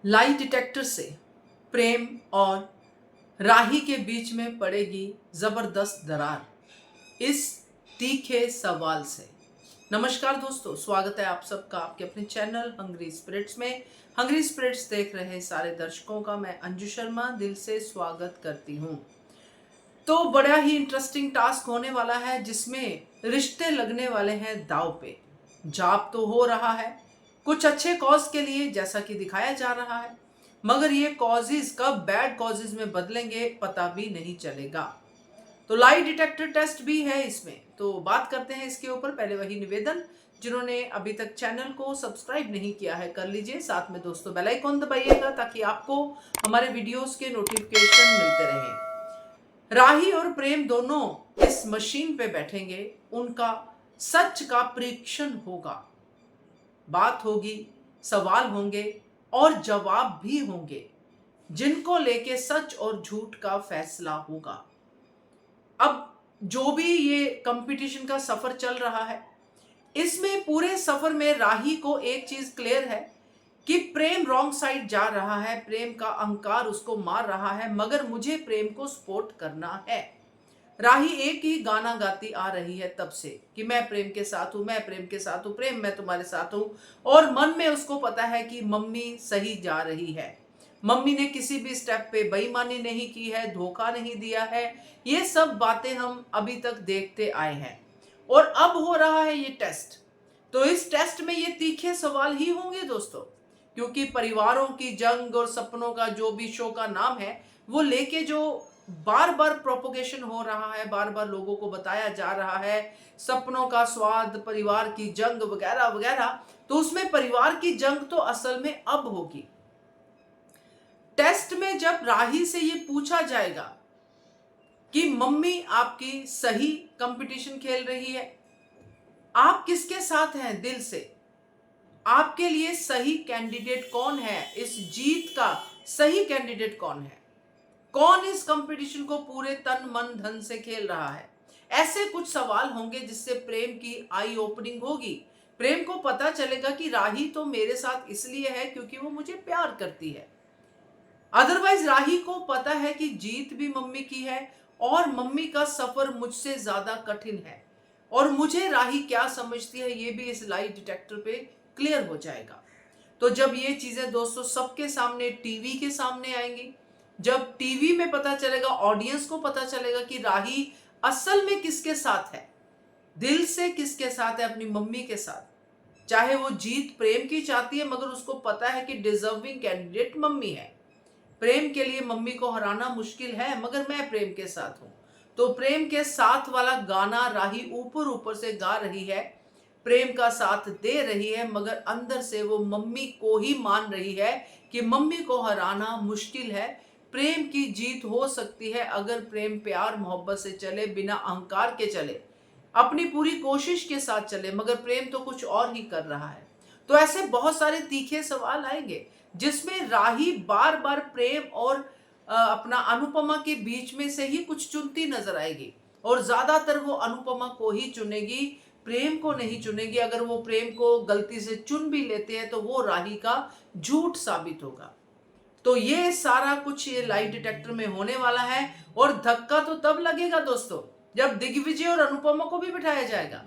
Lie detector से प्रेम और राही के बीच में पड़ेगी जबरदस्त दरार, इस तीखे सवाल से। नमस्कार दोस्तों, स्वागत है आप सबका आपके अपने चैनल हंग्री स्पिरिट्स में। हंग्री स्पिरिट्स देख रहे सारे दर्शकों का मैं अंजू शर्मा दिल से स्वागत करती हूँ। तो बड़ा ही इंटरेस्टिंग टास्क होने वाला है, जिसमें रिश्ते लगने वाले हैं दांव पे। जाप तो हो रहा है कुछ अच्छे कॉज के लिए, जैसा कि दिखाया जा रहा है, मगर ये कॉजेज कब बैड कॉजेज में बदलेंगे पता भी नहीं चलेगा। तो लाई डिटेक्टर टेस्ट भी है इसमें, तो बात करते हैं इसके ऊपर। पहले वही निवेदन, जिन्होंने अभी तक चैनल को सब्सक्राइब नहीं किया है कर लीजिए, साथ में दोस्तों बेल आइकॉन दबाइएगा ताकि आपको हमारे वीडियोस के नोटिफिकेशन मिलते रहें। राही और प्रेम दोनों इस मशीन पे बैठेंगे, उनका सच का परीक्षण होगा। बात होगी, सवाल होंगे और जवाब भी होंगे, जिनको लेके सच और झूठ का फैसला होगा। अब जो भी ये कंपटीशन का सफर चल रहा है, इसमें पूरे सफर में राही को एक चीज क्लियर है कि प्रेम रॉन्ग साइड जा रहा है, प्रेम का अहंकार उसको मार रहा है, मगर मुझे प्रेम को सपोर्ट करना है। राही एक ही गाना गाती आ रही है तब से कि मैं प्रेम के साथ हूं, मैं प्रेम के साथ हूं, प्रेम मैं तुम्हारे साथ हूं। और मन में उसको पता है कि मम्मी सही जा रही है, मम्मी ने किसी भी स्टेप पे बेईमानी नहीं की है, धोखा नहीं दिया है। ये सब बातें हम अभी तक देखते आए हैं और अब हो रहा है ये टेस्ट। तो इस टेस्ट में ये तीखे सवाल ही होंगे दोस्तों, क्योंकि परिवारों की जंग और सपनों का जो भी शो का नाम है, वो लेके जो बार बार प्रोपोगेशन हो रहा है, बार बार लोगों को बताया जा रहा है सपनों का स्वाद, परिवार की जंग वगैरह वगैरह, तो उसमें परिवार की जंग तो असल में अब होगी। टेस्ट में जब राही से ये पूछा जाएगा कि मम्मी आपकी सही कंपटीशन खेल रही है, आप किसके साथ हैं दिल से, आपके लिए सही कैंडिडेट कौन है, इस जीत का सही कैंडिडेट कौन है, कौन इस कंपटीशन को पूरे तन मन धन से खेल रहा है। ऐसे कुछ सवाल होंगे जिससे प्रेम की आई ओपनिंग होगी। प्रेम को पता चलेगा कि राही तो मेरे साथ इसलिए है क्योंकि वो मुझे प्यार करती है, अदरवाइज राही को पता है कि जीत भी मम्मी की है और मम्मी का सफर मुझसे ज्यादा कठिन है, और मुझे राही क्या समझती है ये भी इस लाई डिटेक्टर पे क्लियर हो जाएगा। तो जब ये चीजें दोस्तों सबके सामने, टीवी के सामने आएंगी, जब टीवी में पता चलेगा, ऑडियंस को पता चलेगा कि राही असल में किसके साथ है, दिल से किसके साथ है, अपनी मम्मी के साथ। चाहे वो जीत प्रेम की चाहती है, मगर उसको पता है कि डिजर्विंग कैंडिडेट मम्मी है। प्रेम के लिए मम्मी को हराना मुश्किल है, मगर मैं प्रेम के साथ हूं। तो प्रेम के साथ वाला गाना राही ऊपर ऊपर से गा रही है, प्रेम का साथ दे रही है, मगर अंदर से वो मम्मी को ही मान रही है कि मम्मी को हराना मुश्किल है। प्रेम की जीत हो सकती है अगर प्रेम प्यार मोहब्बत से चले, बिना अहंकार के चले, अपनी पूरी कोशिश के साथ चले, मगर प्रेम तो कुछ और ही कर रहा है। तो ऐसे बहुत सारे तीखे सवाल आएंगे जिसमें राही बार बार प्रेम और अपना अनुपमा के बीच में से ही कुछ चुनती नजर आएगी, और ज्यादातर वो अनुपमा को ही चुनेगी, प्रेम को नहीं चुनेगी। अगर वो प्रेम को गलती से चुन भी लेते हैं तो वो राही का झूठ साबित होगा। तो ये सारा कुछ ये लाई डिटेक्टर में होने वाला है, और धक्का तो तब लगेगा दोस्तों जब दिग्विजय और अनुपमा को भी बिठाया जाएगा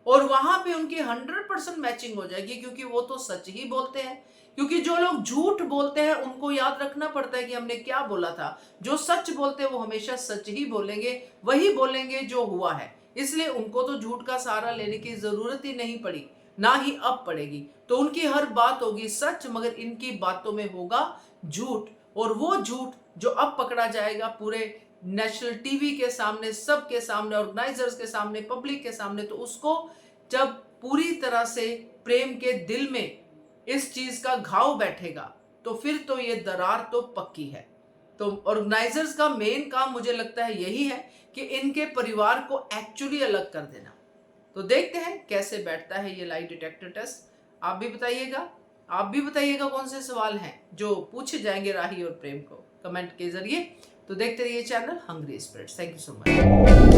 और वहां पे उनकी 100% मैचिंग हो जाएगी, क्योंकि वो तो सच ही बोलते हैं। क्योंकि जो लोग झूठ बोलते हैं उनको याद रखना पड़ता है कि हमने क्या बोला था। जो सच बोलते हैं वो हमेशा सच ही बोलेंगे, वही बोलेंगे जो हुआ है, इसलिए उनको तो झूठ का सहारा लेने की जरूरत ही नहीं पड़ी, ना ही अब पड़ेगी। तो उनकी हर बात होगी सच, मगर इनकी बातों में होगा झूठ। और वो झूठ जो अब पकड़ा जाएगा पूरे नेशनल टीवी के सामने, सबके सामने, ऑर्गेनाइजर्स के सामने, पब्लिक के सामने, तो उसको जब पूरी तरह से प्रेम के दिल में इस चीज का घाव बैठेगा तो फिर तो ये दरार तो पक्की है। तो ऑर्गेनाइजर्स का मेन काम मुझे लगता है यही है कि इनके परिवार को एक्चुअली अलग कर देना। तो देखते हैं कैसे बैठता है ये लाई डिटेक्टर टेस्ट। आप भी बताइएगा, आप भी बताइएगा कौन से सवाल हैं जो पूछे जाएंगे राही और प्रेम को कमेंट के जरिए। तो देखते रहिए channel hungry spirits. Thank you so much.